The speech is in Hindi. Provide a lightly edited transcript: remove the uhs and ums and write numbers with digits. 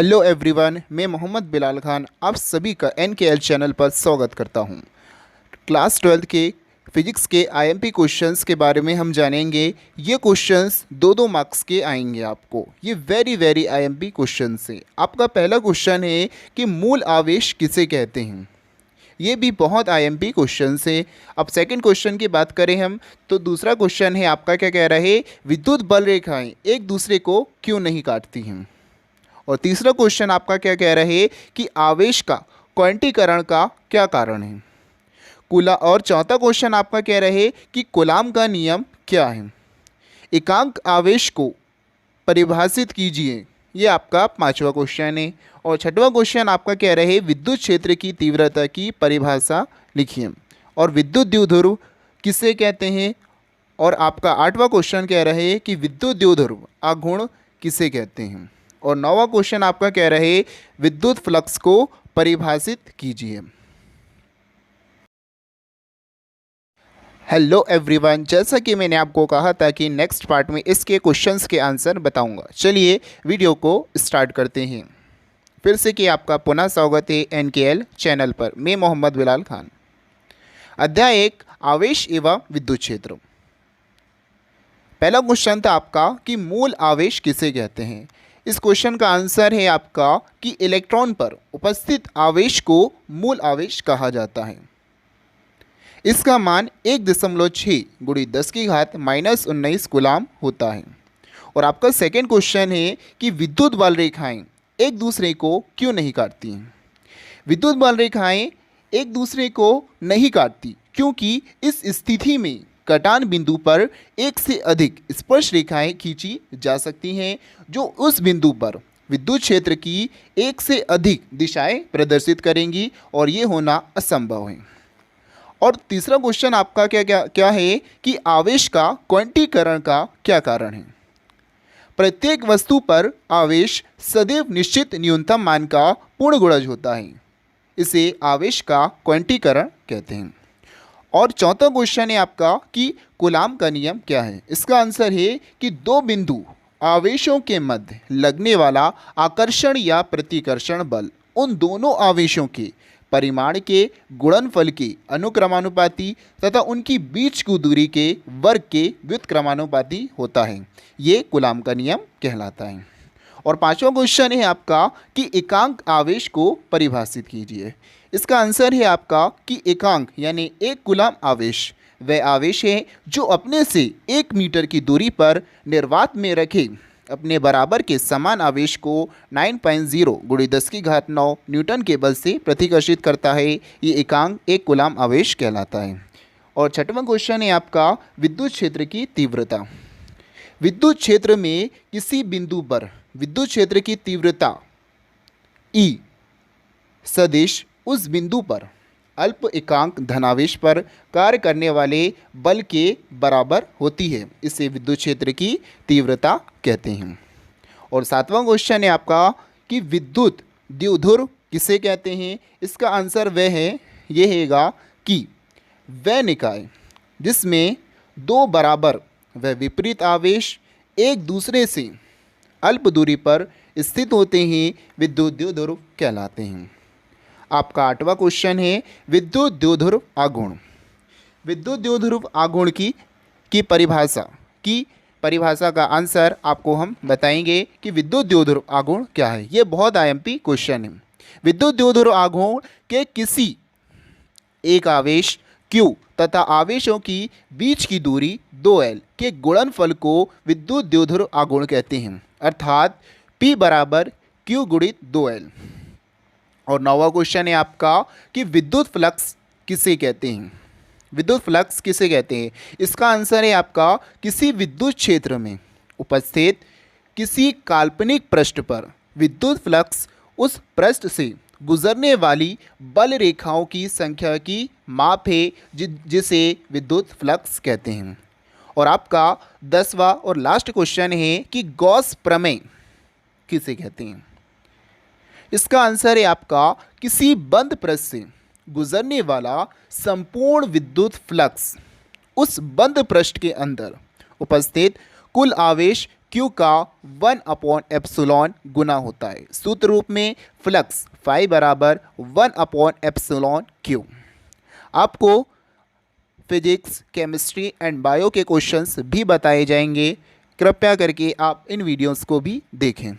हेलो एवरीवन, मैं मोहम्मद बिलाल खान आप सभी का एनकेएल चैनल पर स्वागत करता हूं। क्लास 12 के फिजिक्स के आईएमपी क्वेश्चंस के बारे में हम जानेंगे। ये क्वेश्चंस दो मार्क्स के आएंगे आपको। ये वेरी आईएमपी क्वेश्चंस हैं। आपका पहला क्वेश्चन है कि मूल आवेश किसे कहते हैं। ये भी बहुत आईएमपी क्वेश्चन है। अब सेकंड क्वेश्चन की बात करें हम तो दूसरा क्वेश्चन है आपका क्या कह रहा है, विद्युत बल रेखाएं एक दूसरे को क्यों नहीं काटती हैं। और तीसरा क्वेश्चन आपका क्या कह रहा है कि आवेश का क्वांटीकरण का क्या कारण है। और चौथा क्वेश्चन आपका कह रहा है कि कूलाम का नियम क्या है। एकांक आवेश को परिभाषित कीजिए, ये आपका पांचवा क्वेश्चन है। और छठवां क्वेश्चन आपका कह रहे हैं विद्युत क्षेत्र की तीव्रता की परिभाषा लिखिए। और विद्युत द्विध्रुव किसे कहते हैं। और आपका आठवां क्वेश्चन कह रहे हैं कि विद्युत द्विध्रुव आघूर्ण किसे कहते हैं। और नौवां क्वेश्चन आपका कह रहे हैं विद्युत फ्लक्स को परिभाषित कीजिए। हेलो एवरीवन, जैसा कि मैंने आपको कहा था कि नेक्स्ट पार्ट में इसके क्वेश्चंस के आंसर बताऊंगा। चलिए वीडियो को स्टार्ट करते हैं। फिर से कि आपका पुनः स्वागत है एनकेएल चैनल पर। मैं मोहम्मद बिलाल खान। अध्याय 1 आवेश एवं विद्युत क्षेत्र। पहला क्वेश्चन था आपका कि मूल आवेश किसे कहते हैं। इस क्वेश्चन का आंसर है आपका कि इलेक्ट्रॉन पर उपस्थित आवेश को मूल आवेश कहा जाता है। इसका मान 1.6 × 10⁻⁻19 कूलाम होता है। और आपका सेकेंड क्वेश्चन है कि विद्युत बल रेखाएं एक दूसरे को क्यों नहीं काटती हैं। विद्युत बल रेखाएं एक दूसरे को नहीं काटती क्योंकि इस स्थिति में कटान बिंदु पर एक से अधिक स्पर्श रेखाएं खींची जा सकती हैं जो उस बिंदु पर विद्युत क्षेत्र की एक से अधिक दिशाएं प्रदर्शित करेंगी और ये होना असंभव है। और तीसरा क्वेश्चन आपका क्या है कि आवेश का क्वांटीकरण का क्या कारण है। प्रत्येक वस्तु पर आवेश सदैव निश्चित न्यूनतम मान का पूर्ण गुणज होता है। इसे आवेश का क्वांटीकरण कहते हैं। और चौथा क्वेश्चन है आपका कि कूलाम का नियम क्या है। इसका आंसर है कि दो बिंदु आवेशों के मध्य लगने वाला आकर्षण या प्रतिकर्षण बल उन दोनों आवेशों के परिमाण के गुणनफल के अनुक्रमानुपाती तथा उनकी बीच की दूरी के वर्ग के व्युत्क्रमानुपाती होता है। ये कूलाम का नियम कहलाता है। और पांचवा क्वेश्चन है आपका कि एकांक आवेश को परिभाषित कीजिए। इसका आंसर है आपका कि एकांक यानी एक कूलाम आवेश वह आवेश है जो अपने से 1 मीटर की दूरी पर निर्वात में रखे अपने बराबर के समान आवेश को 9.0 × 10⁹ न्यूटन के बल से प्रतिकर्षित करता है। ये एकांक एक कूलाम आवेश कहलाता है। और छठवां क्वेश्चन है आपका विद्युत क्षेत्र की तीव्रता। विद्युत क्षेत्र में किसी बिंदु पर विद्युत क्षेत्र की तीव्रता E सदिश उस बिंदु पर अल्प एकांक धनावेश पर कार्य करने वाले बल के बराबर होती है। इसे विद्युत क्षेत्र की तीव्रता कहते हैं। और सातवां क्वेश्चन है आपका कि विद्युत द्विध्रुव किसे कहते हैं। इसका आंसर वह है ये हैगा कि वह निकाय जिसमें दो बराबर व विपरीत आवेश एक दूसरे से अल्प दूरी पर स्थित होते हैं विद्युत द्विध्रुव कहलाते हैं। आपका आठवां क्वेश्चन है विद्युत द्विध्रुव आघूर्ण। विद्युत द्विध्रुव आघूर्ण की परिभाषा का आंसर आपको हम बताएंगे कि विद्युत द्विध्रुव आघूर्ण क्या है। ये बहुत आईएमपी क्वेश्चन है। विद्युत द्विध्रुव आघूर्ण के किसी एक आवेश Q तथा आवेशों की बीच की दूरी 2L के गुणनफल को विद्युत द्विध्रुव आघूर्ण कहते हैं, अर्थात P = Q × 2L। और नौवां क्वेश्चन है आपका कि विद्युत फ्लक्स किसे कहते हैं। विद्युत फ्लक्स किसे कहते हैं। इसका आंसर है आपका किसी विद्युत क्षेत्र में उपस्थित किसी काल्पनिक पृष्ठ पर विद्युत फ्लक्स उस पृष्ठ से गुजरने वाली बल रेखाओं की संख्या की माप है जिसे विद्युत फ्लक्स कहते हैं। और आपका 10वां और लास्ट क्वेश्चन है कि गॉस प्रमेय किसे कहते हैं। इसका आंसर है आपका किसी बंद पृष्ठ से गुजरने वाला संपूर्ण विद्युत फ्लक्स उस बंद पृष्ठ के अंदर उपस्थित कुल आवेश क्यू का 1/एप्सिलॉन गुना होता है। सूत्र रूप में फ्लक्स फाई बराबर 1/एप्सिलॉन क्यू। आपको फिजिक्स, केमिस्ट्री एंड बायो के क्वेश्चंस भी बताए जाएंगे, कृपया करके आप इन वीडियोस को भी देखें।